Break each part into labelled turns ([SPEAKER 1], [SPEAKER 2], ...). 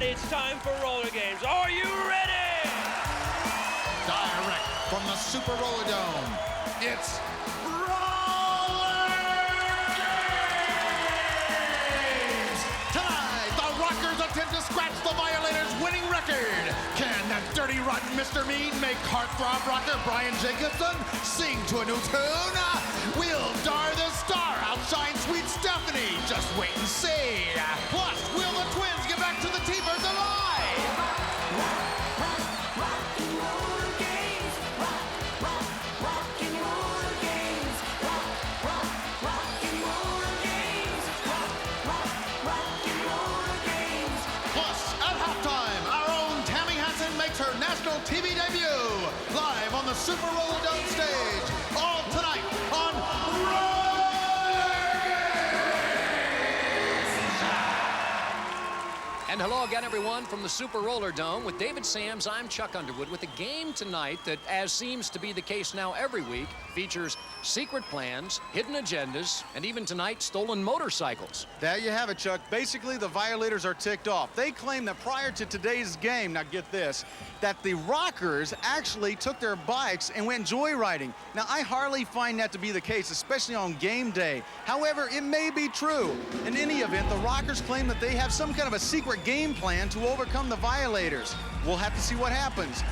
[SPEAKER 1] everybody, it's time for RollerGames. Are you ready?
[SPEAKER 2] Direct from the SuperRollerDome, it's RollerGames! Tonight, the Rockers attempt to scratch the Violators' winning record. Can that dirty, rotten Mr. Mean make heartthrob rocker Brian Jacobson sing to a new tune? Will Dar the Star outshine Sweet Stephanie? Just wait and see. Plus, will the twins get back to the T-Birds alive? Her national TV debut, live on the SuperRollerDome stage, all tonight on RollerGames!
[SPEAKER 3] And hello again, everyone, from the SuperRollerDome. With David Sams, I'm Chuck Underwood, with a game tonight that, as seems to be the case now every week, features secret plans, hidden agendas, and even tonight, stolen motorcycles.
[SPEAKER 4] There you have it, Chuck. Basically, the Violators are ticked off. They claim that prior to today's game, now get this, that the Rockers actually took their bikes and went joyriding. Now, I hardly find that to be the case, especially on game day. However, it may be true. In any event, the Rockers claim that they have some kind of a secret game plan to overcome the Violators. We'll have to see what happens.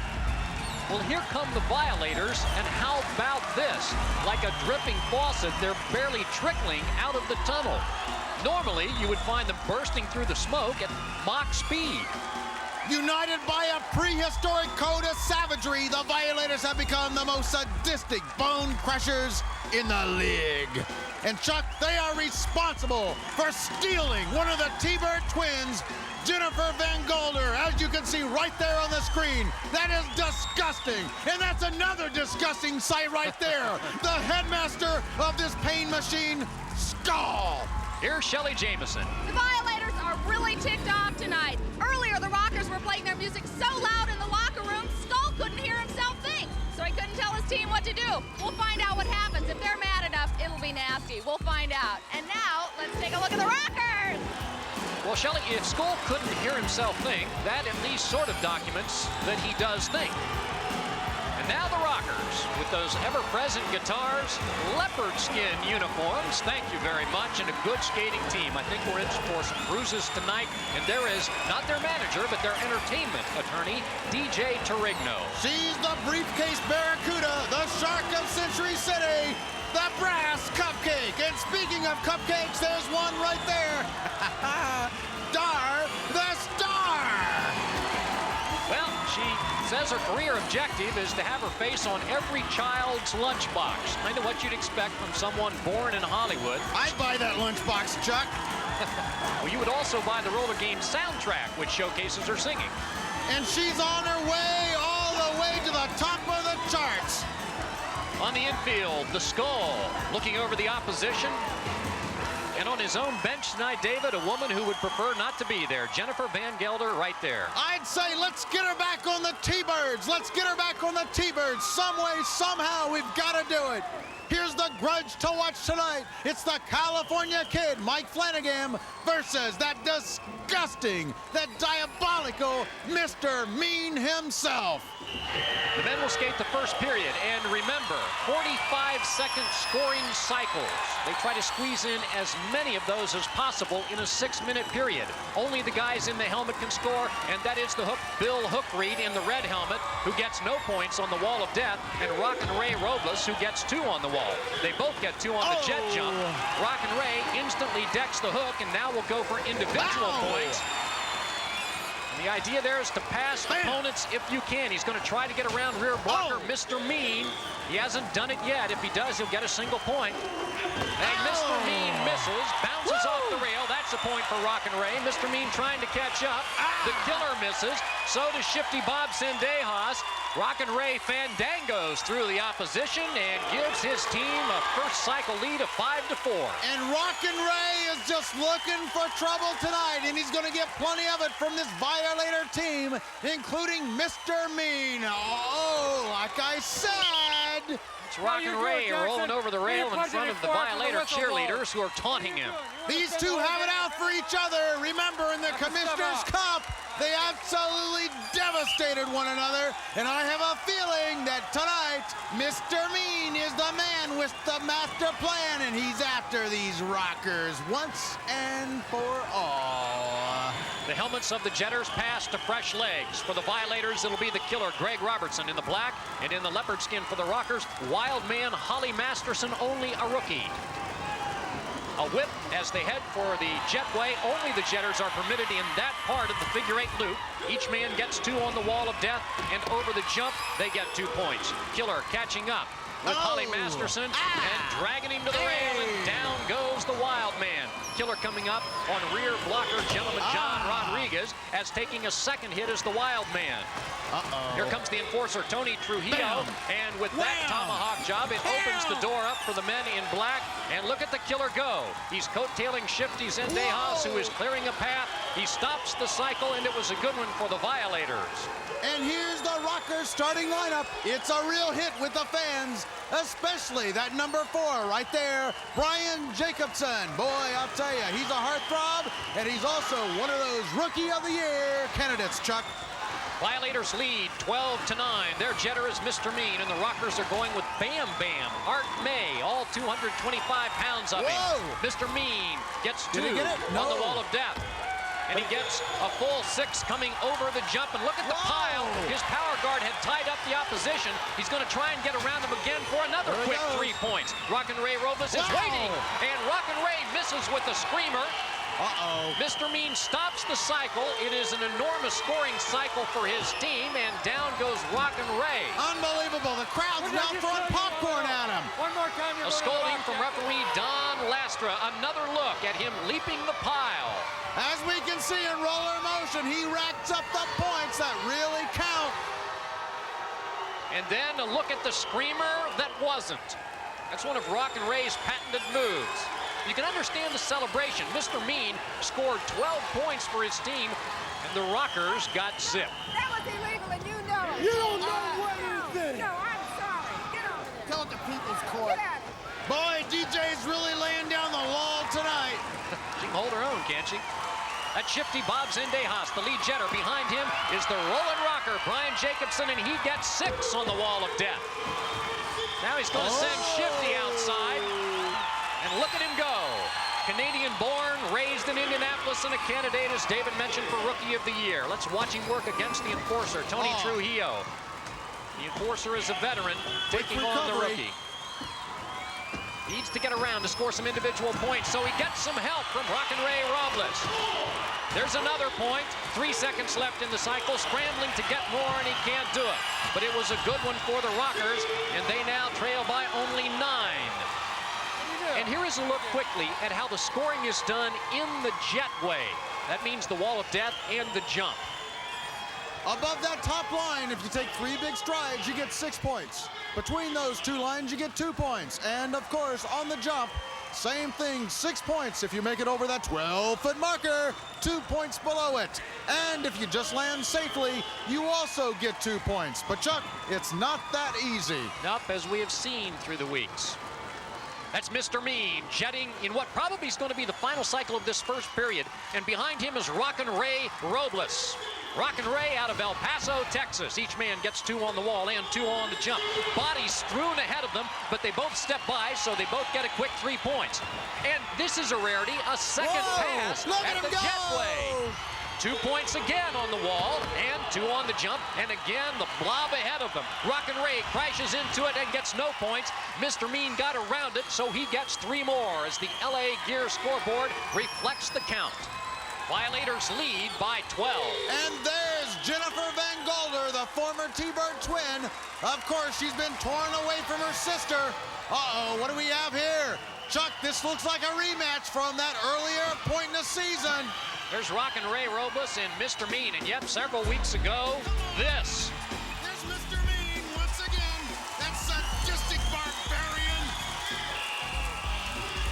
[SPEAKER 3] Well, here come the Violators, and how about this? Like a dripping faucet, they're barely trickling out of the tunnel. Normally, you would find them bursting through the smoke at Mach speed.
[SPEAKER 2] United by a prehistoric code of savagery, the Violators have become the most sadistic bone crushers in the league. And Chuck, they are responsible for stealing one of the T-Bird twins, Jennifer Van Golder, as you can see right there on the screen. That is disgusting. And that's another disgusting sight right there. The headmaster of this pain machine, Skull.
[SPEAKER 3] Here's Shelly Jamison.
[SPEAKER 5] The Violators are really ticked off tonight. Earlier, the Rockers were playing their music so loud in the locker room, Skull couldn't hear himself think. So he couldn't tell his team what to do. We'll find out what happens. If they're mad enough, it'll be nasty. We'll find out. And now, let's take a look at the Rockers.
[SPEAKER 3] Well, Shelly, if Skull couldn't hear himself think, that at least sort of documents that he does think. And now the Rockers, with those ever-present guitars, leopard skin uniforms, thank you very much, and a good skating team. I think we're in for some bruises tonight, and there is not their manager, but their entertainment attorney, DJ Torigno.
[SPEAKER 2] She's the briefcase barracuda, the shark of Century City, the brass cupcake. And speaking of cupcakes, there's one right there. Dar the Star.
[SPEAKER 3] Well, she says her career objective is to have her face on every child's lunchbox. Kind of what you'd expect from someone born in Hollywood.
[SPEAKER 2] I'd buy that lunchbox, Chuck.
[SPEAKER 3] Well, you would also buy the RollerGames soundtrack, which showcases her singing.
[SPEAKER 2] And she's on her way all the way to the top of the charts.
[SPEAKER 3] On the infield, the Skull looking over the opposition. And on his own bench tonight, David, a woman who would prefer not to be there. Jennifer Van Gelder right there.
[SPEAKER 2] I'd say let's get her back on the T-Birds. Let's get her back on the T-Birds. Some way, somehow, we've got to do it. Here's the grudge to watch tonight. It's the California Kid, Mike Flanagan, versus that disgusting, that diabolical Mr. Mean himself.
[SPEAKER 3] The men will skate the first period, and remember, 45-second scoring cycles. They try to squeeze in as many of those as possible in a 6-minute period. Only the guys in the helmet can score, and that is the Bill Hookreed in the red helmet, who gets no points on the wall of death, and Rockin' Ray Robles, who gets 2 on the wall. They both get 2 on the jet jump. Rockin' Ray instantly decks the hook, and now will go for individual points. The idea there is to pass opponents if you can. He's going to try to get around rear blocker, Mr. Mean. He hasn't done it yet. If he does, he'll get a single point. And Mr. Mean misses, bounces off the rail. That's a point for Rockin' Ray. Mr. Mean trying to catch up. The killer misses. So does Shifty Bob Sendejas. Rockin' Ray fandangos through the opposition and gives his team a first cycle lead of 5-4.
[SPEAKER 2] And Rockin' Ray is just looking for trouble tonight, and he's going to get plenty of it from this Violator team, including Mr. Mean. Oh, like I said.
[SPEAKER 3] It's Rockin' Ray rolling over the rail in front of the Violator cheerleaders who are taunting him.
[SPEAKER 2] These two have it out for each other. Remember, in the Commissioner's Cup, They absolutely devastated one another, and I have a feeling that tonight, Mr. Mean is the man with the master plan, and he's after these rockers once and for all.
[SPEAKER 3] The helmets of the Jetters pass to fresh legs. For the Violators, it'll be the killer Greg Robertson in the black, and in the leopard skin for the Rockers, wild man Holly Masterson, only a rookie. A whip as they head for the jetway. Only the Jetters are permitted in that part of the figure 8 loop. Each man gets 2 on the wall of death, and over the jump, they get 2 points. Killer catching up with Holly Masterson and dragging him to the rail, and down goes the wild man. Killer coming up on rear blocker gentleman John Rodriguez, as taking a second hit as the wild man. Here comes the enforcer, Tony Trujillo, and with that tomahawk job, it opens the door up for the men in black, and look at the killer go. He's coattailing Shifty Zendejas, who is clearing a path. He stops the cycle, and it was a good one for the Violators.
[SPEAKER 2] And here's the Rockers starting lineup. It's a real hit with the fans, especially that number 4 right there, Brian Jacobson. Boy, I'll tell you, he's a heartthrob, and he's also one of those Rookie of the Year candidates, Chuck.
[SPEAKER 3] Violators lead 12-9. Their jetter is Mr. Mean, and the Rockers are going with Bam Bam, Art May, all 225 pounds of him. Mr. Mean gets 2 on the wall of death. And he gets a full 6 coming over the jump. And look at the pile. His power guard had tied up the opposition. He's going to try and get around him again for another quick 3 points. Rockin' Ray Robles is waiting. And Rockin' Ray misses with the screamer. Mr. Mean stops the cycle. It is an enormous scoring cycle for his team, and down goes Rockin' Ray.
[SPEAKER 2] Unbelievable. The crowd's now throwing popcorn at him.
[SPEAKER 6] One more time.
[SPEAKER 3] A scolding from referee Don Lastra. Another look at him leaping the pile.
[SPEAKER 2] As we can see in roller motion, he racks up the points that really count.
[SPEAKER 3] And then a look at the screamer that wasn't. That's one of Rockin' Ray's patented moves. You can understand the celebration. Mr. Mean scored 12 points for his team, and the Rockers got zipped.
[SPEAKER 6] That was illegal, and you know it.
[SPEAKER 2] You don't know what you think.
[SPEAKER 6] No, I'm sorry. Get over there.
[SPEAKER 2] Tell it to People's Court.
[SPEAKER 6] Get out of here.
[SPEAKER 2] Boy, DJ's really laying down the law tonight.
[SPEAKER 3] She can hold her own, can't she? That Shifty Bob Zendejas, the lead jetter. Behind him is the rolling rocker, Brian Jacobson, and he gets 6 on the wall of death. Now he's going to send Shifty outside. And look at him go. Canadian-born, raised in Indianapolis, and a candidate, as David mentioned, for Rookie of the Year. Let's watch him work against the enforcer, Tony Trujillo. The enforcer is a veteran, taking on the rookie. Needs to get around to score some individual points, so he gets some help from Rockin' Ray Robles. There's another point. 3 seconds left in the cycle, scrambling to get more, and he can't do it. But it was a good one for the Rockers, and they now trail by only 9. And here is a look quickly at how the scoring is done in the jetway. That means the wall of death and the jump.
[SPEAKER 2] Above that top line, if you take 3 big strides, you get 6 points. Between those 2 lines, you get 2 points. And of course, on the jump, same thing, 6 points if you make it over that 12-foot marker, 2 points below it. And if you just land safely, you also get 2 points. But Chuck, it's not that easy.
[SPEAKER 3] Nope, as we have seen through the weeks. That's Mr. Mean jetting in what probably is going to be the final cycle of this first period. And behind him is Rockin' Ray Robles. Rockin' Ray out of El Paso, Texas. Each man gets 2 on the wall and 2 on the jump. Bodies strewn ahead of them, but they both step by, so they both get a quick 3 points. And this is a rarity, a second pass at the jetway. 2 points again on the wall, and 2 on the jump, and again the blob ahead of them. Rockin' Ray crashes into it and gets no points. Mr. Mean got around it, so he gets 3 more as the LA Gear scoreboard reflects the count. Violators lead by 12.
[SPEAKER 2] And there's Jennifer Van Golder, the former T-Bird twin. Of course, she's been torn away from her sister. Uh-oh, what do we have here? Chuck, this looks like a rematch from that earlier point in the season.
[SPEAKER 3] There's Rockin' Ray Robles and Mr. Mean, and yet several weeks ago, this.
[SPEAKER 2] There's Mr. Mean once again, that sadistic barbarian.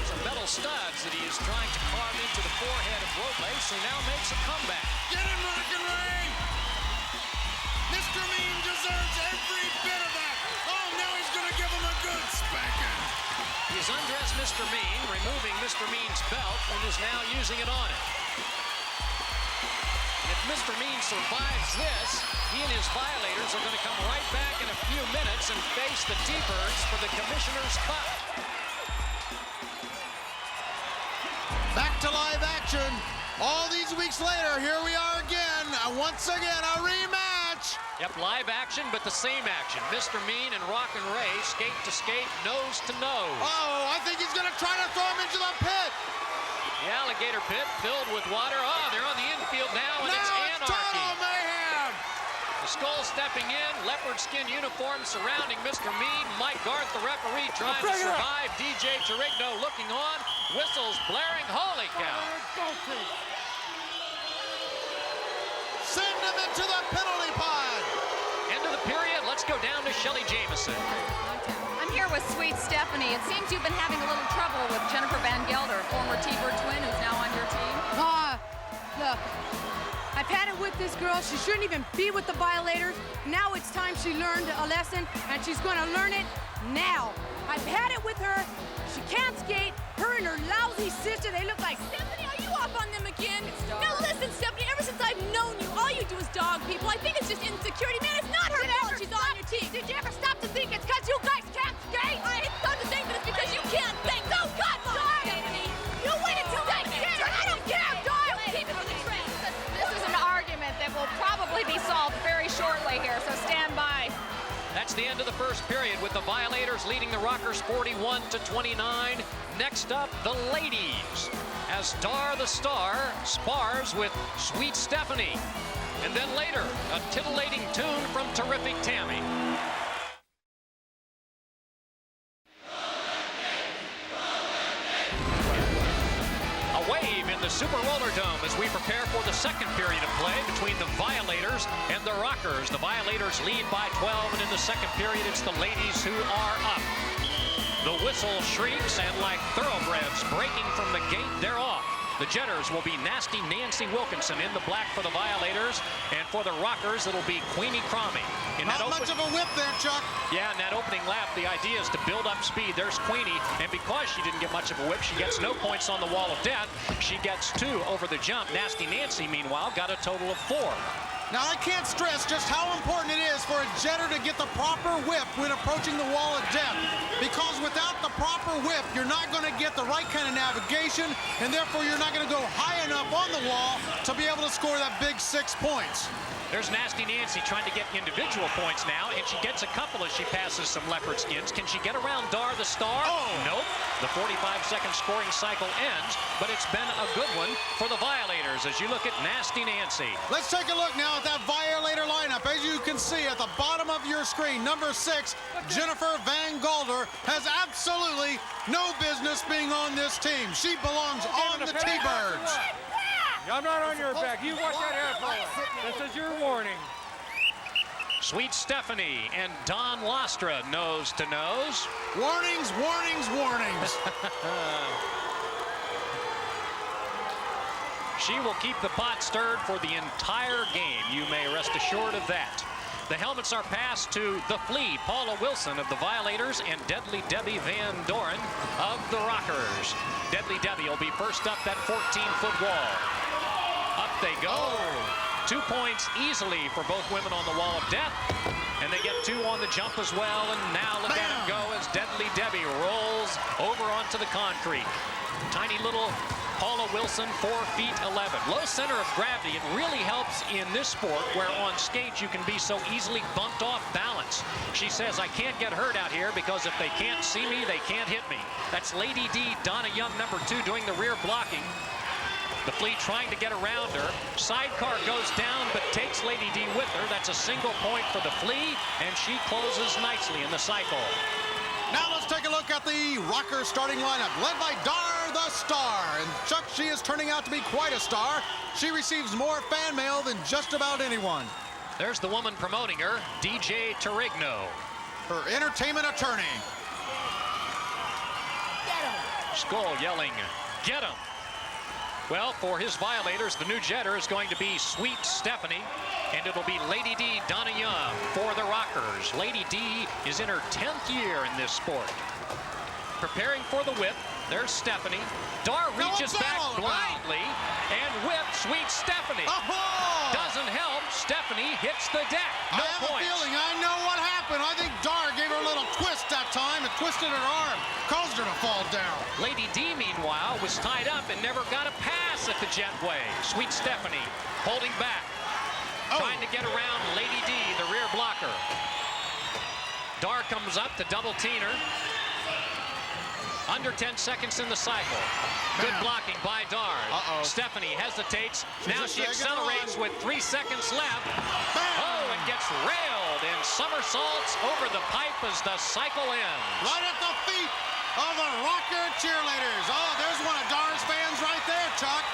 [SPEAKER 3] Some metal studs that he is trying to carve into the forehead of Robles, who now makes a comeback.
[SPEAKER 2] Get him, Rockin' Ray! Mr. Mean deserves every bit of that. Oh, now he's gonna give him a good spanking.
[SPEAKER 3] He's undressed Mr. Mean, removing Mr. Mean's belt, and is now using it on him. If Mr. Mean survives this, he and his Violators are going to come right back in a few minutes and face the T-Birds for the Commissioner's Cup.
[SPEAKER 2] Back to live action. All these weeks later, here we are again. Once again, a rematch.
[SPEAKER 3] Yep, live action, but the same action. Mr. Mean and Rock and Ray, skate to skate, nose to nose.
[SPEAKER 2] Oh, I think he's going to try to throw him into the pit.
[SPEAKER 3] The alligator pit filled with water. Oh, they're on the infield now, and it's anarchy.
[SPEAKER 2] Total mayhem.
[SPEAKER 3] The Skull stepping in, leopard skin uniform surrounding Mr. Mean. Mike Garth, the referee, trying to survive. DJ Torigno looking on. Whistles blaring. Holy cow.
[SPEAKER 2] Send him into the penalty pod.
[SPEAKER 3] End of the period. Let's go down to Shelly Jamison.
[SPEAKER 5] I'm here with Sweet Stephanie. It seems you've been having a little trouble with Jennifer Van Gelder, former T-Bird twin who's now on your team.
[SPEAKER 6] Look, I've had it with this girl. She shouldn't even be with the Violators. Now it's time she learned a lesson, and she's going to learn it now. I've had it with her. She can't skate. Her and her lousy sister, they look like...
[SPEAKER 5] Stephanie, are you off on them again? Now listen, Stephanie, ever since I've known you, all you do is dog people. I think it's just insecurity. Man, it's not her fault she's on your team. Did you ever stop to think it's because you guys can't skate? I thought to think that it's because you can't think. No, God, Stephanie. You wait until I get it. I don't care, dog. Keep it to the trend. This is an argument that will probably be solved very shortly here, so stand by.
[SPEAKER 3] That's the end of the first period with the Violators leading the Rockers 41-29. Next up, the ladies, as Dar the Star spars with Sweet Stephanie. And then later, a titillating tune from Terrific Tammy. A wave in the SuperRollerDome as we prepare for the second period of play between the Violators and the Rockers. The Violators lead by 12, and in the second period, it's the ladies who are up. The whistle shrieks, and like thoroughbreds breaking from the gate, they're off. The Jetters will be Nasty Nancy Wilkinson in the black for the Violators, and for the Rockers, it'll be Queenie Cromie.
[SPEAKER 2] Not much of a whip there, Chuck.
[SPEAKER 3] Yeah, in that opening lap, the idea is to build up speed. There's Queenie, and because she didn't get much of a whip, she gets no points on the wall of death. She gets 2 over the jump. Nasty Nancy, meanwhile, got a total of 4.
[SPEAKER 2] Now, I can't stress just how important it is for a jetter to get the proper whip when approaching the wall of death. Because without the proper whip, you're not going to get the right kind of navigation, and therefore you're not going to go high enough on the wall to be able to score that big 6 points.
[SPEAKER 3] There's Nasty Nancy trying to get individual points now, and she gets a couple as she passes some leopard skins. Can she get around Dar the Star?
[SPEAKER 2] Oh.
[SPEAKER 3] Nope. The 45-second scoring cycle ends, but it's been a good one for the Violators as you look at Nasty Nancy.
[SPEAKER 2] Let's take a look now at that Violator lineup. As you can see at the bottom of your screen, number 6, Jennifer Van Gelder, has absolutely no business being on this team. She belongs on the T-Birds.
[SPEAKER 7] I'm not on your back. You watch that air forward. This is your warning.
[SPEAKER 3] Sweet Stephanie and Don Lastra nose to nose.
[SPEAKER 2] Warnings, warnings, warnings.
[SPEAKER 3] She will keep the pot stirred for the entire game. You may rest assured of that. The helmets are passed to the Flea, Paula Wilson of the Violators, and Deadly Debbie Van Doren of the Rockers. Deadly Debbie will be first up that 14-foot wall. Up they go. 2 points easily for both women on the wall of death. And they get 2 on the jump as well. And now look at him go as Deadly Debbie rolls over onto the concrete. Tiny little Paula Wilson, 4 feet 11. Low center of gravity. It really helps in this sport where on skates you can be so easily bumped off balance. She says, I can't get hurt out here because if they can't see me, they can't hit me. That's Lady D, Donna Young, number 2, doing the rear blocking. The Flea trying to get around her. Sidecar goes down, but takes Lady D with her. That's a single point for the Flea, and she closes nicely in the cycle.
[SPEAKER 2] Now let's take a look at the Rocker starting lineup, led by Dar the Star. And Chuck, she is turning out to be quite a star. She receives more fan mail than just about anyone.
[SPEAKER 3] There's the woman promoting her, DJ Torigno.
[SPEAKER 2] Her entertainment attorney.
[SPEAKER 3] Skull yelling, get him. Well, for his Violators, the new jetter is going to be Sweet Stephanie, and it'll be Lady D, Donna Young for the Rockers. Lady D is in her 10th year in this sport. Preparing for the whip, There's Stephanie. Dar reaches back blindly and whips Sweet Stephanie. Doesn't help. Stephanie hits the deck. No points.
[SPEAKER 2] I have a feeling I know what happened. I think Dar gave her a little twist that time. It twisted her arm, caused her to fall down.
[SPEAKER 3] Lady D, meanwhile, was tied up and never got a pass at the jetway. Sweet Stephanie holding back, trying to get around Lady D, the rear blocker. Dar comes up to double teener. Under 10 seconds in the cycle. Good blocking by Dar. Stephanie hesitates. Now she accelerates with 3 seconds left. Oh, and gets railed and somersaults over the pipe as the cycle ends.
[SPEAKER 2] Right at the feet of the Rocker cheerleaders. Oh, there's one of Dar's fans right there, Chuck.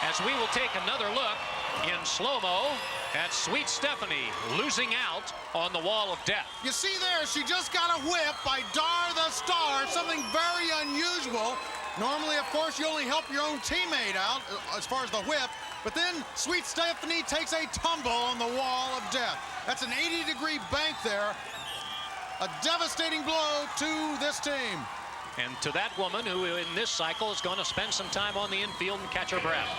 [SPEAKER 3] As we will take another look in slow-mo at Sweet Stephanie losing out on the wall of death.
[SPEAKER 2] You see there, she just got a whip by Dar the Star, something very unusual. Normally, of course, you only help your own teammate out as far as the whip, but then Sweet Stephanie takes a tumble on the wall of death. That's an 80-degree bank there. A devastating blow to this team.
[SPEAKER 3] And to that woman who in this cycle is going to spend some time on the infield and catch her breath.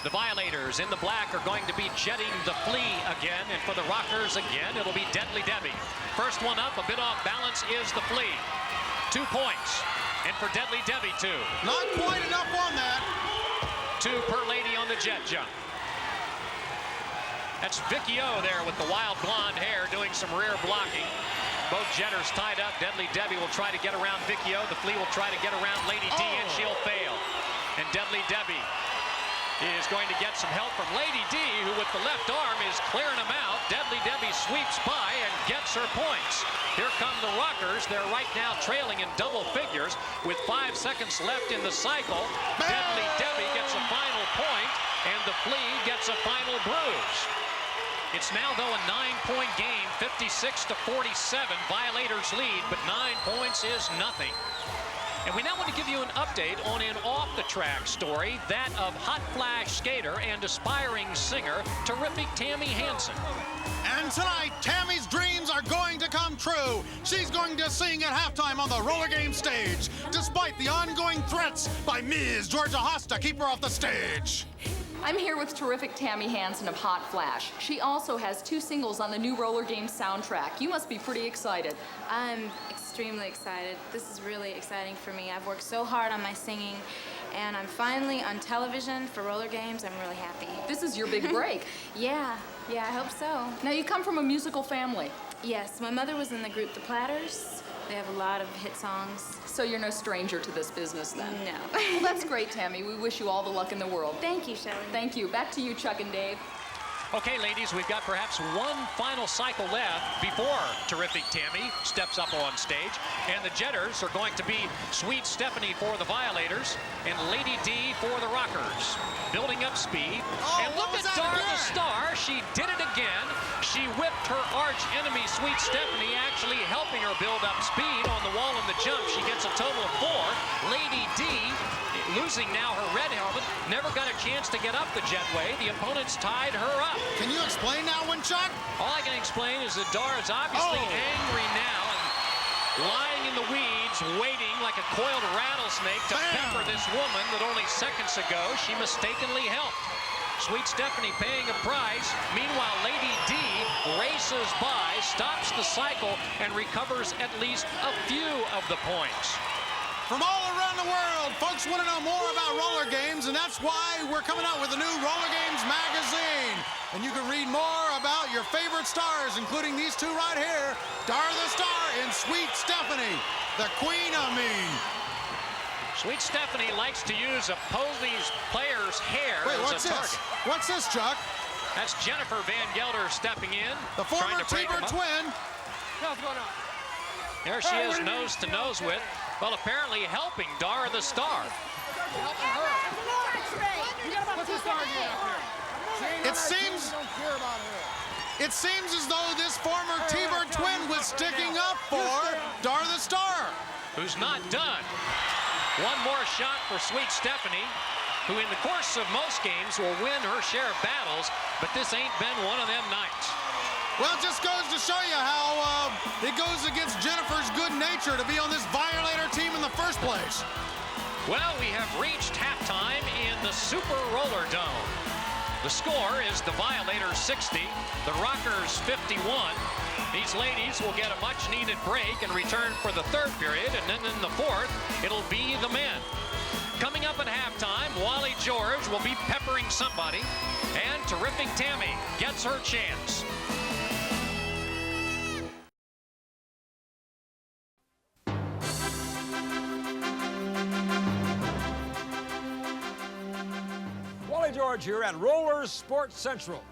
[SPEAKER 3] The Violators in the black are going to be jetting the Flea again, and for the Rockers again, it'll be Deadly Debbie. First one up, a bit off balance, is the Flea. 2 points, and for Deadly Debbie, 2.
[SPEAKER 2] Not quite enough on that.
[SPEAKER 3] 2 per lady on the jet jump. That's Vicky O there with the wild blonde hair doing some rear blocking. Both jetters tied up. Deadly Debbie will try to get around Vicky O. The Flea will try to get around Lady D, and she'll fail. And Deadly Debbie is going to get some help from Lady D, who with the left arm is clearing them out. Deadly Debbie sweeps by and gets her points. Here come the Rockers. They're right now trailing in double figures with 5 seconds left in the cycle. Deadly Debbie gets a final point, and the Flea gets a final bruise. It's now, though, a 9-point game, 56-47. Violators lead, but 9 points is nothing. And we now want to give you an update on an off-the-track story, that of hot flash skater and aspiring singer, terrific Tammy Hansen.
[SPEAKER 2] And tonight, Tammy's dreams are going to come true. She's going to sing at halftime on the RollerGames stage, despite the ongoing threats by Ms. Georgia Haas to keep her off the stage.
[SPEAKER 8] I'm here with terrific Tammy Hansen of Hot Flash. She also has 2 singles on the new RollerGames soundtrack. You must be pretty excited.
[SPEAKER 9] I'm extremely excited. This is really exciting for me. I've worked so hard on my singing, and I'm finally on television for RollerGames. I'm really happy.
[SPEAKER 8] This is your big break.
[SPEAKER 9] Yeah, I hope so.
[SPEAKER 8] Now, you come from a musical family.
[SPEAKER 9] Yes, my mother was in the group The Platters. They have a lot of hit songs.
[SPEAKER 8] So you're no stranger to this business, then?
[SPEAKER 9] No.
[SPEAKER 8] Well, that's great, Tammy. We wish you all the luck in the world.
[SPEAKER 9] Thank you, Shelley.
[SPEAKER 8] Thank you. Back to you, Chuck and Dave.
[SPEAKER 3] Okay, ladies, we've got perhaps one final cycle left before terrific Tammy steps up on stage. And the jetters are going to be Sweet Stephanie for the Violators and Lady D for the Rockers. Building up speed. And look at Dar the Star. She did it again. She whipped her arch enemy, Sweet Stephanie, actually helping her build up speed on the wall in the jump. She gets a total of 4. Lady D, losing now her red helmet, never got a chance to get up the jetway. The opponents tied her up.
[SPEAKER 2] Can you explain that one, Chuck?
[SPEAKER 3] All I can explain is that Dar is obviously angry now and lying in the weeds, waiting like a coiled rattlesnake to pepper this woman that only seconds ago she mistakenly helped. Sweet Stephanie paying a price. Meanwhile, Lady D races by, stops the cycle, and recovers at least a few of the points.
[SPEAKER 2] From all around the world, folks want to know more about RollerGames, and that's why we're coming out with a new RollerGames magazine. And you can read more about your favorite stars, including these 2 right here, Dar the Star and Sweet Stephanie, the Queen of Mean.
[SPEAKER 3] Sweet Stephanie likes to use opposing players' hair as a target.
[SPEAKER 2] What's this, Chuck?
[SPEAKER 3] That's Jennifer Van Gelder stepping in.
[SPEAKER 2] The former T-Bird twin.
[SPEAKER 7] What's going on?
[SPEAKER 3] There she is, nose to nose with, well, apparently helping Dar the Star.
[SPEAKER 2] It seems as though this former T-Bird twin was sticking up for Dar the Star.
[SPEAKER 3] Who's not done. One more shot for Sweet Stephanie, who in the course of most games will win her share of battles, but this ain't been one of them nights.
[SPEAKER 2] Well, it just goes to show you how it goes against Jennifer's good nature to be on this Violator team in the first place.
[SPEAKER 3] Well, we have reached halftime in the SuperRollerDome. The score is the Violators 60, the Rockers 51. These ladies will get a much-needed break and return for the third period, and then in the fourth, it'll be the men. Coming up at halftime, Wally George will be peppering somebody, and Terrific Tammy gets her chance.
[SPEAKER 7] Wally George here at Roller Sports Central.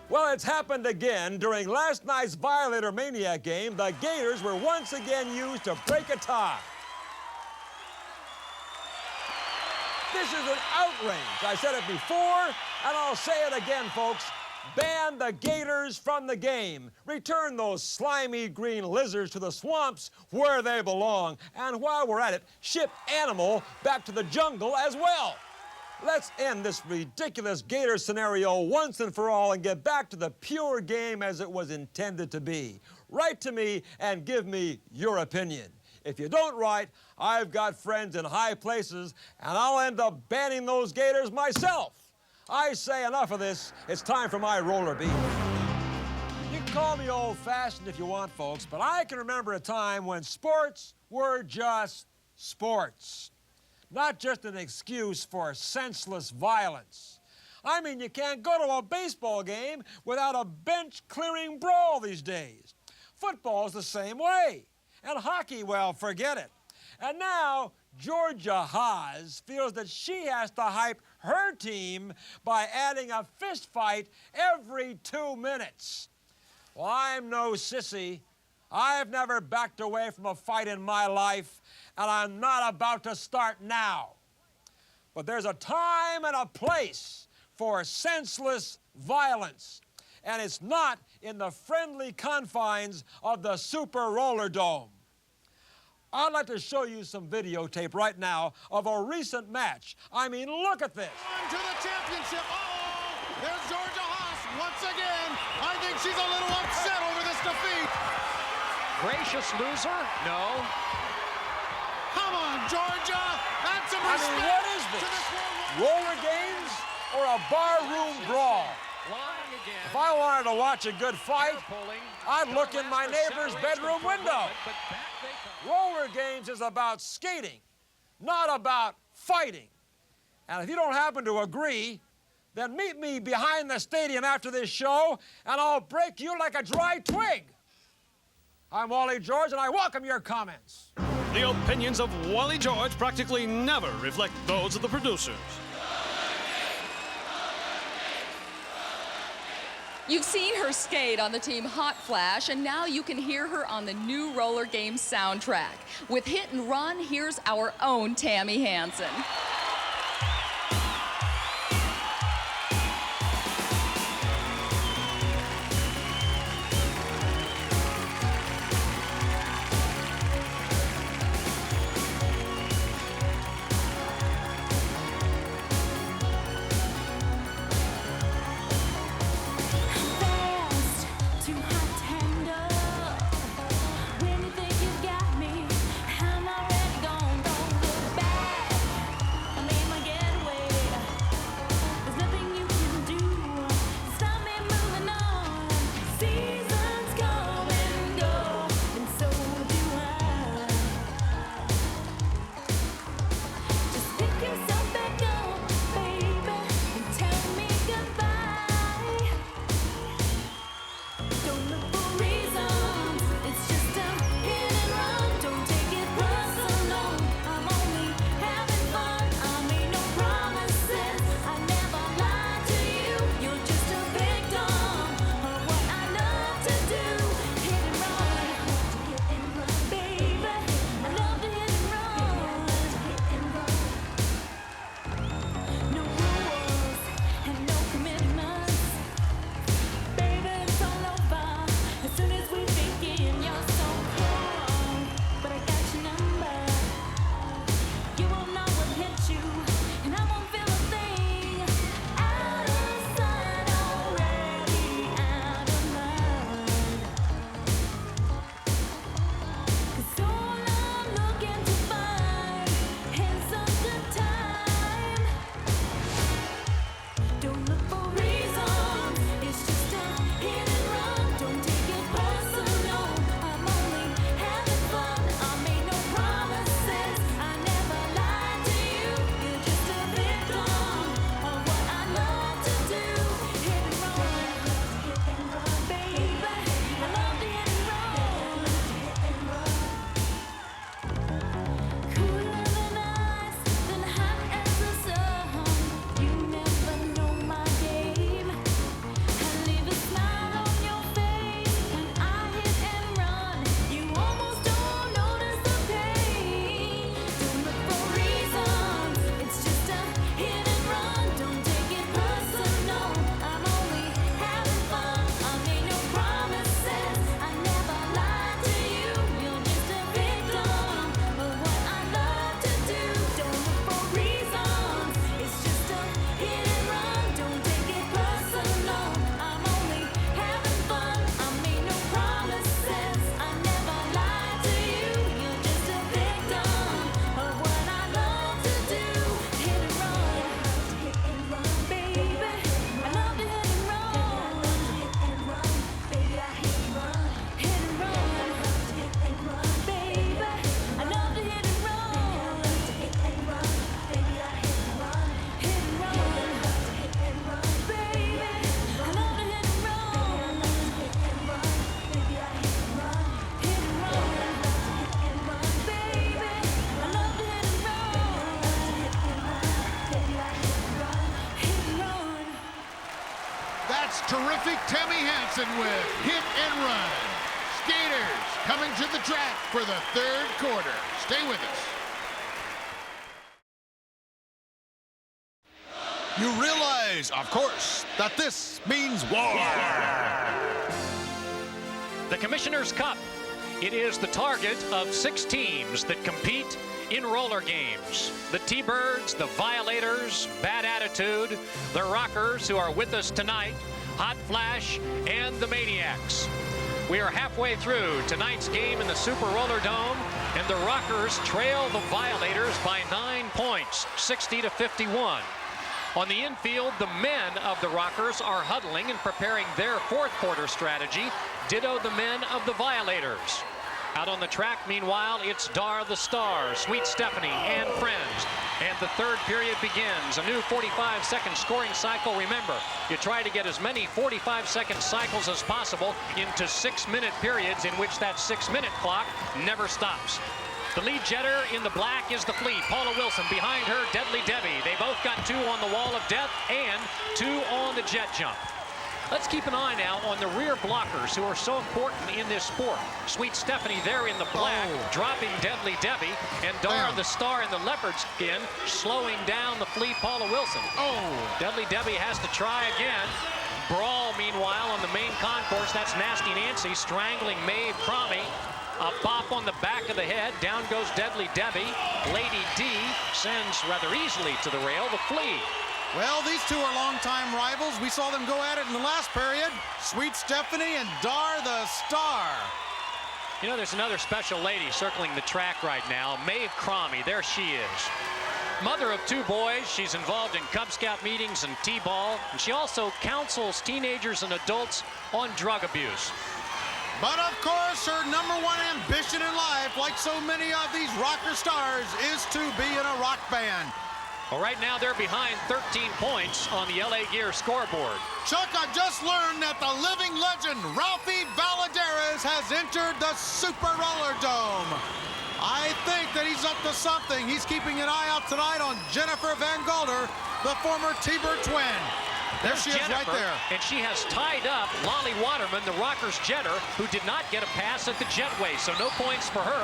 [SPEAKER 7] Well, it's happened again. During last night's Violator Maniac game, the Gators were once again used to break a tie. This is an outrage. I said it before, and I'll say it again, folks. Ban the Gators from the game. Return those slimy green lizards to the swamps where they belong. And while we're at it, ship Animal back to the jungle as well. Let's end this ridiculous Gator scenario once and for all and get back to the pure game as it was intended to be. Write to me and give me your opinion. If you don't write, I've got friends in high places, and I'll end up banning those Gators myself. I say enough of this. It's time for my roller beat. You can call me old-fashioned if you want, folks, but I can remember a time when sports were just sports. Not just an excuse for senseless violence. I mean, you can't go to a baseball game without a bench-clearing brawl these days. Football's the same way. And hockey, well, forget it. And now, Georgia Haas feels that she has to hype her team by adding a fist fight every 2 minutes. Well, I'm no sissy. I've never backed away from a fight in my life, and I'm not about to start now. But there's a time and a place for senseless violence, and it's not in the friendly confines of the SuperRollerDome. I'd like to show you some videotape right now of a recent match. I mean, look at this.
[SPEAKER 2] On to the championship. Uh-oh, there's Georgia Haas once again. I think she's a little upset over this defeat.
[SPEAKER 3] Gracious loser? No.
[SPEAKER 2] Come on, Georgia. Add some
[SPEAKER 7] I
[SPEAKER 2] respect
[SPEAKER 7] mean, what is
[SPEAKER 2] to
[SPEAKER 7] this?
[SPEAKER 2] this world.
[SPEAKER 7] Roller games or a barroom brawl? If I wanted to watch a good fight, I'd look in my neighbor's bedroom window. Roller games is about skating, not about fighting. And if you don't happen to agree, then meet me behind the stadium after this show, and I'll break you like a dry twig. I'm Wally George, and I welcome your comments.
[SPEAKER 10] The opinions of Wally George practically never reflect those of the producers.
[SPEAKER 8] You've seen her skate on the team Hot Flash, and now you can hear her on the new RollerGames soundtrack. With Hit and Run, here's our own Tammy Hansen.
[SPEAKER 2] terrific Tammy Hansen with Hit and Run. Skaters coming to the track for the third quarter. Stay with us. You realize, of course, that this means war.
[SPEAKER 3] The Commissioner's Cup. It is the target of 6 teams that compete in roller games. The T-Birds, the Violators, Bad Attitude, the Rockers, who are with us tonight, Hot Flash, and the Maniacs. We are halfway through tonight's game in the SuperRollerDome, and the Rockers trail the Violators by 9 points, 60-51. On the infield, the men of the Rockers are huddling and preparing their fourth quarter strategy. Ditto the men of the Violators. Out on the track, meanwhile, it's Dar the Star, Sweet Stephanie, and friends. And the third period begins. A new 45-second scoring cycle. Remember, you try to get as many 45-second cycles as possible into 6-minute periods in which that 6-minute clock never stops. The lead jetter in the black is the Flea, Paula Wilson. Behind her, Deadly Debbie. They both got 2 on the wall of death and 2 on the jet jump. Let's keep an eye now on the rear blockers who are so important in this sport. Sweet Stephanie there in the black, dropping Deadly Debbie, and Dara the Star in the leopard skin, slowing down the Flea, Paula Wilson. Deadly Debbie has to try again. Brawl, meanwhile, on the main concourse. That's Nasty Nancy strangling Maeve Cromie. A bop on the back of the head. Down goes Deadly Debbie. Lady D sends rather easily to the rail the Flea.
[SPEAKER 2] Well, these two are longtime rivals. We saw them go at it in the last period. Sweet Stephanie and Dar the Star.
[SPEAKER 3] You know, there's another special lady circling the track right now. Maeve Cromie, there she is. Mother of 2 boys, she's involved in Cub Scout meetings and T-ball, and she also counsels teenagers and adults on drug abuse.
[SPEAKER 2] But of course, her #1 ambition in life, like so many of these rocker stars, is to be in a rock band.
[SPEAKER 3] Well, right now they're behind 13 points on the LA Gear scoreboard.
[SPEAKER 2] Chuck, I just learned that the living legend, Ralphie Violators, has entered the SuperRollerDome. I think that he's up to something. He's keeping an eye out tonight on Jennifer Van Galder, the former T-Bird twin. There she is right there.
[SPEAKER 3] And she has tied up Lolly Waterman, the Rockers jetter, who did not get a pass at the jetway, so no points for her.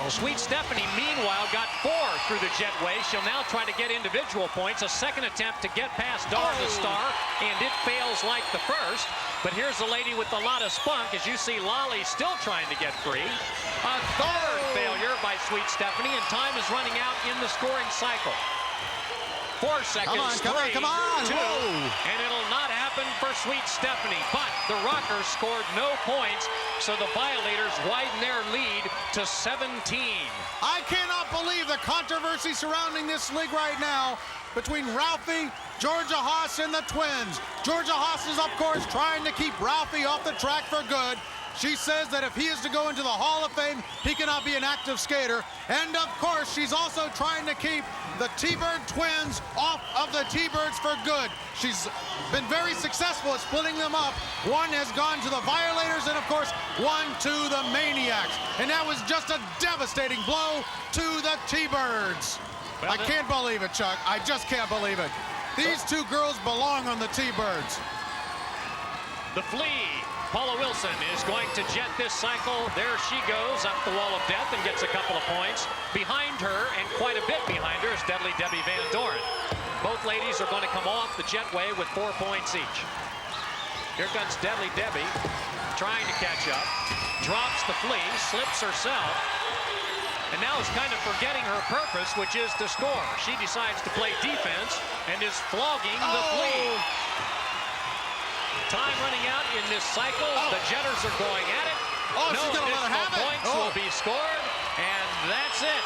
[SPEAKER 3] Sweet Stephanie, meanwhile, got 4 through the jetway. She'll now try to get individual points. A second attempt to get past Dar the Star, and it fails like the first. But here's the lady with a lot of spunk, as you see Lolly still trying to get free. A third failure by Sweet Stephanie, and time is running out in the scoring cycle. 4 seconds,
[SPEAKER 2] come on.
[SPEAKER 3] 2, and it'll not happen for Sweet Stephanie. But the Rockers scored no points, so the Violators widen their lead to 17.
[SPEAKER 2] I cannot believe the controversy surrounding this league right now between Ralphie, Georgia Haas, and the twins. Georgia Haas is, of course, trying to keep Ralphie off the track for good. She says that if he is to go into the Hall of Fame, he cannot be an active skater. And of course, she's also trying to keep the T-Bird twins off of the T-Birds for good. She's been very successful at splitting them up. One has gone to the Violators and, of course, one to the Maniacs. And that was just a devastating blow to the T-Birds. Well, I can't believe it, Chuck. I just can't believe it. These 2 girls belong on the T-Birds.
[SPEAKER 3] The Flea, Paula Wilson, is going to jet this cycle. There she goes up the wall of death and gets a couple of points. Behind her, and quite a bit behind her, is Deadly Debbie Van Doren. Both ladies are going to come off the jetway with 4 points each. Here comes Deadly Debbie, trying to catch up. Drops the Flea, slips herself, and now is kind of forgetting her purpose, which is to score. She decides to play defense and is flogging the Flea. Time running out in this cycle. The jetters are going at it. No additional points will be scored, and that's it.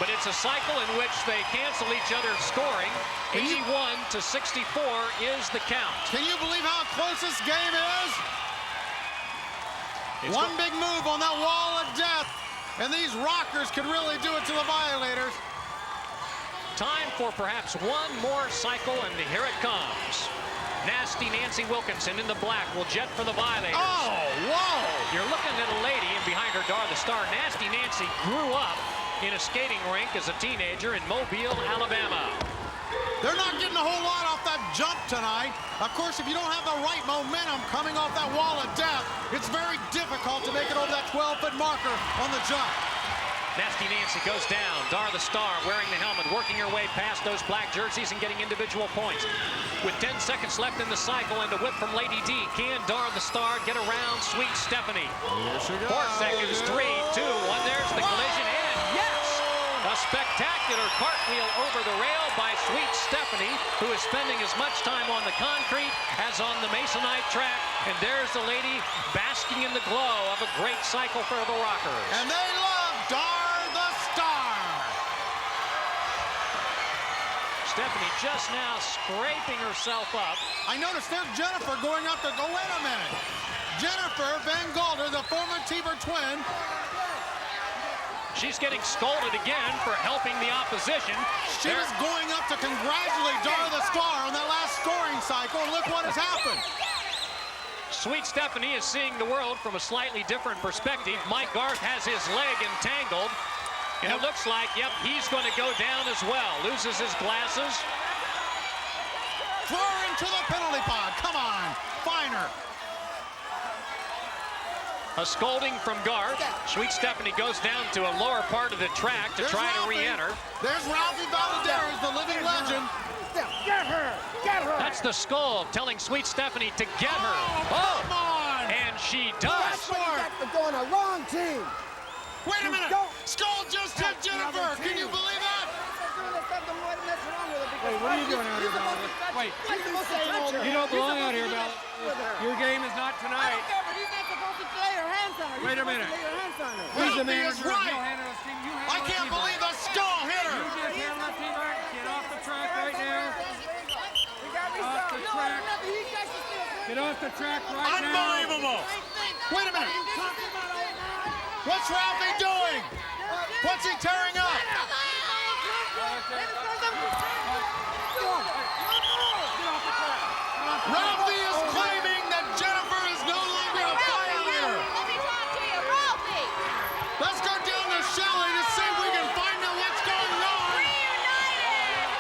[SPEAKER 3] But it's a cycle in which they cancel each other's scoring. 81-64 is the count.
[SPEAKER 2] Can you believe how close this game is? One big move on that wall of death, and these Rockers could really do it to the Violators.
[SPEAKER 3] Time for perhaps one more cycle, and here it comes. Nasty Nancy Wilkinson in the black will jet for the Violators.
[SPEAKER 2] Whoa!
[SPEAKER 3] You're looking at a lady, and behind her, Dar the Star. Nasty Nancy grew up in a skating rink as a teenager in Mobile, Alabama.
[SPEAKER 2] They're not getting a whole lot off that jump tonight. Of course, if you don't have the right momentum coming off that wall of death, it's very difficult to make it over that 12-foot marker on the jump.
[SPEAKER 3] Nasty Nancy goes down. Dar the Star wearing the helmet, working her way past those black jerseys and getting individual points. With 10 seconds left in the cycle and the whip from Lady D, can Dar the Star get around Sweet Stephanie?
[SPEAKER 2] Here she goes.
[SPEAKER 3] 4 seconds, 3, 2, 1. There's the collision, and yes! A spectacular cartwheel over the rail by Sweet Stephanie, who is spending as much time on the concrete as on the Masonite track. And there's the lady basking in the glow of a great cycle for the Rockers.
[SPEAKER 2] And they love Dar the Star.
[SPEAKER 3] Stephanie just now scraping herself up.
[SPEAKER 2] I noticed there's Jennifer going up to go, wait a minute. Jennifer Van Galder, the former T-Bird twin.
[SPEAKER 3] She's getting scolded again for helping the opposition.
[SPEAKER 2] She was going up to congratulate Dar the Star on that last scoring cycle, and look what has happened.
[SPEAKER 3] Sweet Stephanie is seeing the world from a slightly different perspective. Mike Garth has his leg entangled, and it looks like, yep, he's going to go down as well. Loses his glasses.
[SPEAKER 2] Throw her into the penalty pod. Come on, finer.
[SPEAKER 3] A scolding from Garth. Sweet Stephanie goes down to a lower part of the track to try to re-enter.
[SPEAKER 2] There's Ralphie Violators, the living legend.
[SPEAKER 11] Get her! Get her!
[SPEAKER 3] That's the skull telling Sweet Stephanie to get her.
[SPEAKER 2] Oh, come on!
[SPEAKER 3] And she does.
[SPEAKER 11] That's what you got for going a wrong team.
[SPEAKER 2] Wait a minute. Skull just hit Jennifer. Can you believe that?
[SPEAKER 12] Wait, what are you doing out here, Bella? Wait, you don't belong out here, Bella. Your game is not tonight. Wait a minute.
[SPEAKER 2] Who's the manager? Right. I can't believe the Skull hit her.
[SPEAKER 12] You just handle the team. Get off the track right now. Off the track. Get off the track right now.
[SPEAKER 2] Unbelievable. Wait a minute. What's Ralphie doing? What's he tearing up? Ralphie is claiming that Jennifer is no longer a violator.
[SPEAKER 5] Let me talk to you, Ralphie.
[SPEAKER 2] Let's go down to Shelley to see if we can find out what's going on.
[SPEAKER 5] Reunited.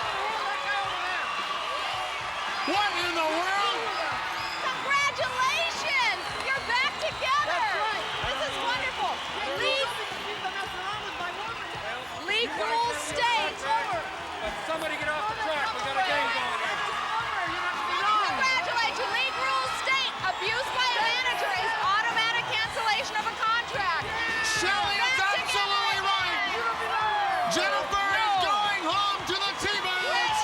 [SPEAKER 2] What in the world?
[SPEAKER 5] Congratulations. You're back together. That's right. This is wonderful. League rules state.
[SPEAKER 12] Somebody get off the track. We got a game going here.
[SPEAKER 5] Congratulations. League rules state. Abuse by a manager is automatic cancellation of a contract.
[SPEAKER 2] Shelley is absolutely right. Jennifer is going home to the T-Birds.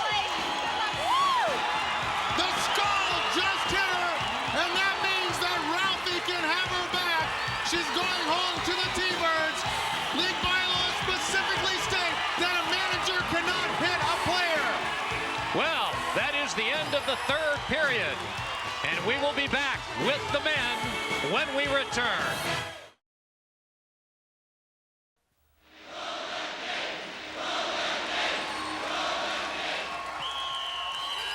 [SPEAKER 2] The Skull just hit her, and that means that Ralphie can have her back. She's going home to the T-Birds. League bylaws specifically state that a manager cannot hit a player.
[SPEAKER 3] Well, that is the end of the third period. And we will be back with the men when we return.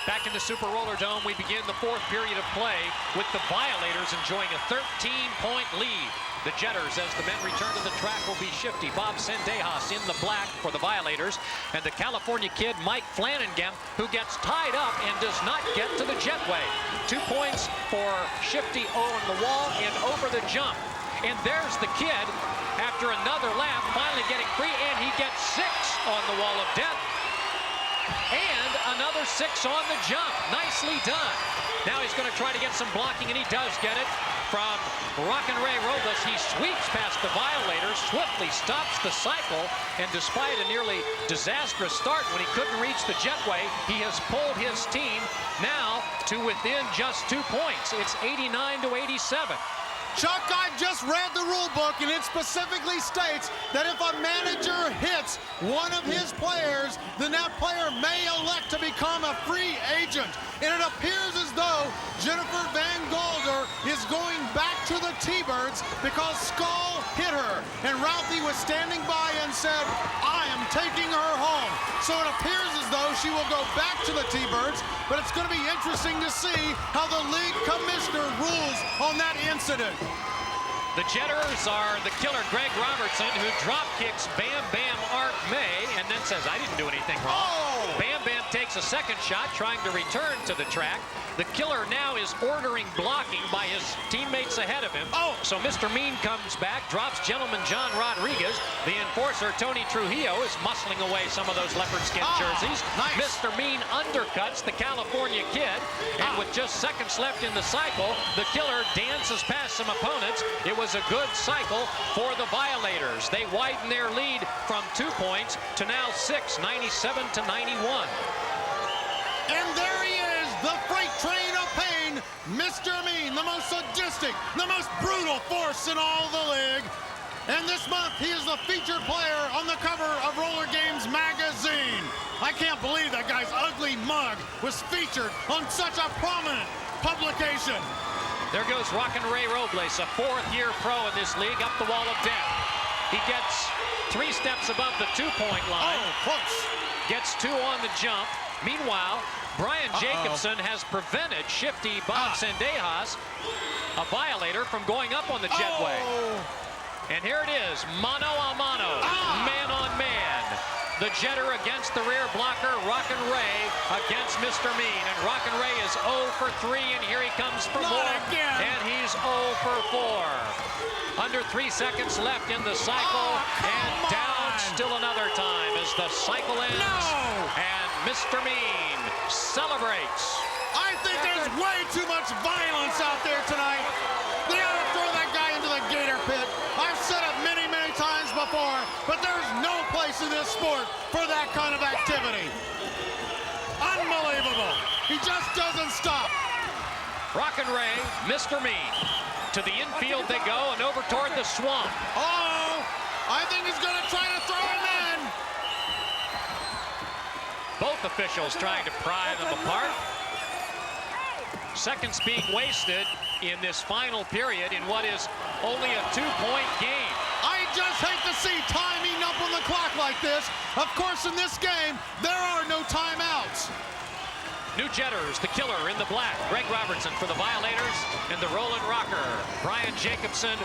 [SPEAKER 3] Back in the SuperRollerDome, we begin the fourth period of play with the Violators enjoying a 13-point lead. The Jetters, as the men return to the track, will be shifty. Bob Sendejas in the black for the Violators, and the California kid Mike Flanagan, who gets tied up and does not get to the jetway. 2 points for shifty on the wall and over the jump. And there's the kid, after another lap, finally getting free, and he gets 6 on the wall of death. And another 6 on the jump. Nicely done. Now he's going to try to get some blocking, and he does get it from Rockin' Ray Robles. He sweeps past the Violators, swiftly stops the cycle, and despite a nearly disastrous start when he couldn't reach the jetway, he has pulled his team now to within just 2 points. It's 89-87.
[SPEAKER 2] Chuck, I just read the rule book, and it specifically states that if a manager hits one of his players, then that player may elect to become a free agent. And it appears as though Jennifer Van Galder is going back to the T-Birds because Skull hit her. And Ralphie was standing by and said, I am taking her home. So it appears as though she will go back to the T-Birds, but it's going to be interesting to see how the league commissioner rules on that incident.
[SPEAKER 3] The Jetters are the killer Greg Robertson, who drop kicks Bam Bam Art May, and and then says, I didn't do anything wrong.
[SPEAKER 2] Oh!
[SPEAKER 3] Bam Bam takes a second shot, trying to return to the track. The killer now is ordering blocking by his teammates ahead of him.
[SPEAKER 2] Oh!
[SPEAKER 3] So Mr. Mean comes back, drops Gentleman John Rodriguez. The enforcer, Tony Trujillo, is muscling away some of those leopard skin jerseys.
[SPEAKER 2] Nice.
[SPEAKER 3] Mr. Mean undercuts the California Kid, and with just seconds left in the cycle, the killer dances past some opponents. It was a good cycle for the Violators. They widen their lead from 2 points to now 6, 97 to 91.
[SPEAKER 2] And there he is, the freight train of pain, Mr. Mean, the most sadistic, the most brutal force in all the league. And this month, he is the featured player on the cover of RollerGames magazine. I can't believe that guy's ugly mug was featured on such a prominent publication.
[SPEAKER 3] There goes Rockin' Ray Robles, a fourth-year pro in this league, up the wall of death. He gets 3 steps above the 2-point line.
[SPEAKER 2] Oh, close.
[SPEAKER 3] Gets 2 on the jump. Meanwhile, Brian Jacobson has prevented shifty Bob Sendejas, a violator, from going up on the jetway. And here it is, mano a mano, man on man. The jetter against the rear blocker, Rockin' Ray against Mr. Mean. And Rockin' Ray is 0 for 3, and here he comes for more. And he's 0 for 4. Under 3 seconds left in the cycle, and down still another time as the cycle ends. And Mr. Mean celebrates.
[SPEAKER 2] I think there's way too much violence out there tonight. They ought to throw that guy into the gator pit. I've said it many, many times before, but there's no place in this sport for that kind of activity. Unbelievable. He just doesn't stop.
[SPEAKER 3] Rockin' Ray, Mr. Mean. To the infield they go and over toward the swamp.
[SPEAKER 2] Oh, I think he's going to try to throw him in.
[SPEAKER 3] Both officials trying to pry them apart. Seconds being wasted in this final period in what is only a 2-point game.
[SPEAKER 2] I just hate to see time eating up on the clock like this. Of course, in this game, there are no timeouts.
[SPEAKER 3] New jetters, the killer in the black. Greg Robertson for the Violators, and the Rollin' Rocker, Brian Jacobson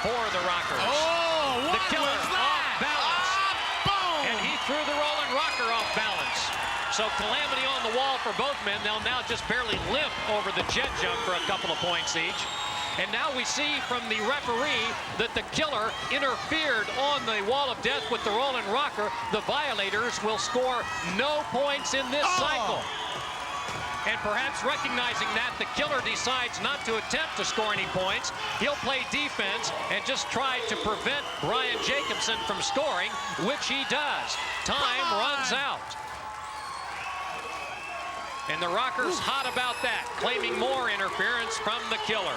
[SPEAKER 3] for the Rockers.
[SPEAKER 2] Oh, what
[SPEAKER 3] the killer
[SPEAKER 2] was that?
[SPEAKER 3] off balance.
[SPEAKER 2] Boom!
[SPEAKER 3] And he threw the Rollin' Rocker off balance. So calamity on the wall for both men. They'll now just barely limp over the jet jump for a couple of points each. And now we see from the referee that the killer interfered on the wall of death with the Rollin' Rocker. The Violators will score no points in this cycle. And perhaps recognizing that, the killer decides not to attempt to score any points. He'll play defense and just try to prevent Brian Jacobson from scoring, which he does. Time runs out. And the Rockers hot about that, claiming more interference from the killer.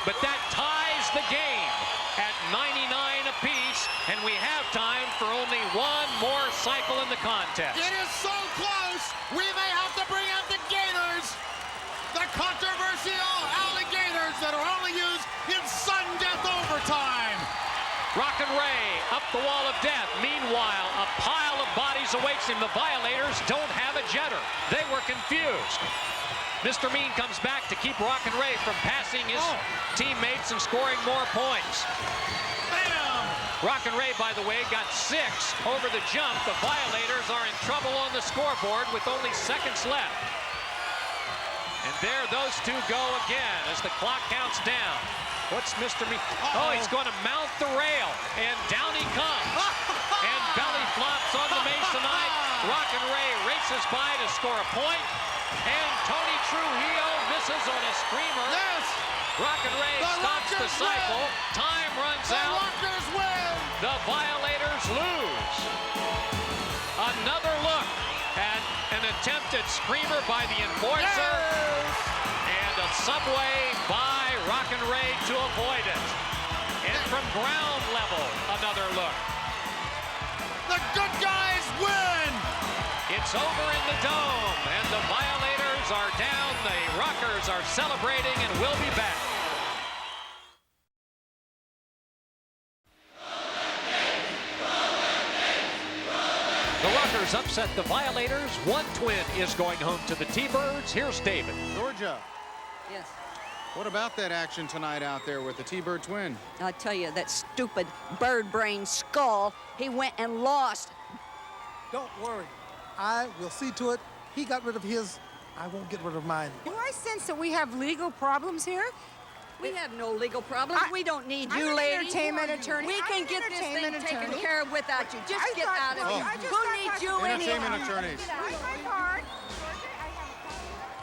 [SPEAKER 3] But that ties the game at 99 apiece, and we have time for only one more cycle in the contest.
[SPEAKER 2] It is so close, we may have to bring out the Gators, the controversial alligators that are only used in sudden death overtime.
[SPEAKER 3] Rockin' Ray up the wall of death. Meanwhile, a pile of bodies awaits him. The Violators don't have a jetter. They were confused. Mr. Mean comes back to keep Rockin' Ray from passing his teammates and scoring more points.
[SPEAKER 2] Bam!
[SPEAKER 3] Rockin' Ray, by the way, got 6 over the jump. The Violators are in trouble on the scoreboard with only seconds left. And there those two go again as the clock counts down. What's Mr. Mean? Oh, he's going to mount the rail, and down he comes. And belly flops on the Masonite. Rockin' Ray races by to score a point. And Tony Trujillo misses on a screamer.
[SPEAKER 2] Yes!
[SPEAKER 3] Rockin' Ray stops the cycle. Time runs out.
[SPEAKER 2] The Rockers win!
[SPEAKER 3] The Violators lose. Another look at an attempted screamer by the enforcer.
[SPEAKER 2] Yes!
[SPEAKER 3] And a subway by Rockin' Ray to avoid it. And from ground level, another look.
[SPEAKER 2] The good guys win!
[SPEAKER 3] It's over in the dome, and the Violators are down. The Rockers are celebrating, and we'll be back. The Rockers upset the Violators. One twin is going home to the T-Birds. Here's David.
[SPEAKER 4] Georgia.
[SPEAKER 13] Yes.
[SPEAKER 4] What about that action tonight out there with the T-Bird twin?
[SPEAKER 13] I'll tell you, that stupid bird brain skull, he went and lost
[SPEAKER 11] Don't worry. I will see to it. He got rid of his. I won't get rid of mine.
[SPEAKER 13] Do I sense that we have legal problems here?
[SPEAKER 14] We have no legal problems. We don't need you,
[SPEAKER 13] I'm an
[SPEAKER 14] lady.
[SPEAKER 13] entertainment attorney.
[SPEAKER 14] We can get this thing taken care of without you. Just get out of here. Who needs you in here?
[SPEAKER 4] Entertainment attorneys.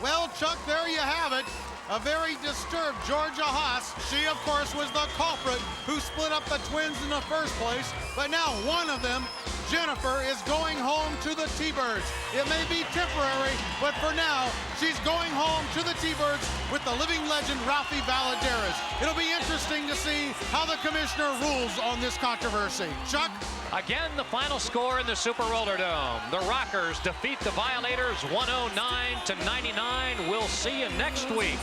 [SPEAKER 2] Well, Chuck, there you have it. A very disturbed Georgia Haas. She, of course, was the culprit who split up the twins in the first place. But now one of them, Jennifer, is going home to the T-Birds. It may be temporary, but for now, she's going home to the T-Birds with the living legend, Ralphie Violators. It'll be interesting to see how the commissioner rules on this controversy. Chuck?
[SPEAKER 3] Again, the final score in the SuperRollerDome. The Rockers defeat the Violators 109-99. We'll see you next week.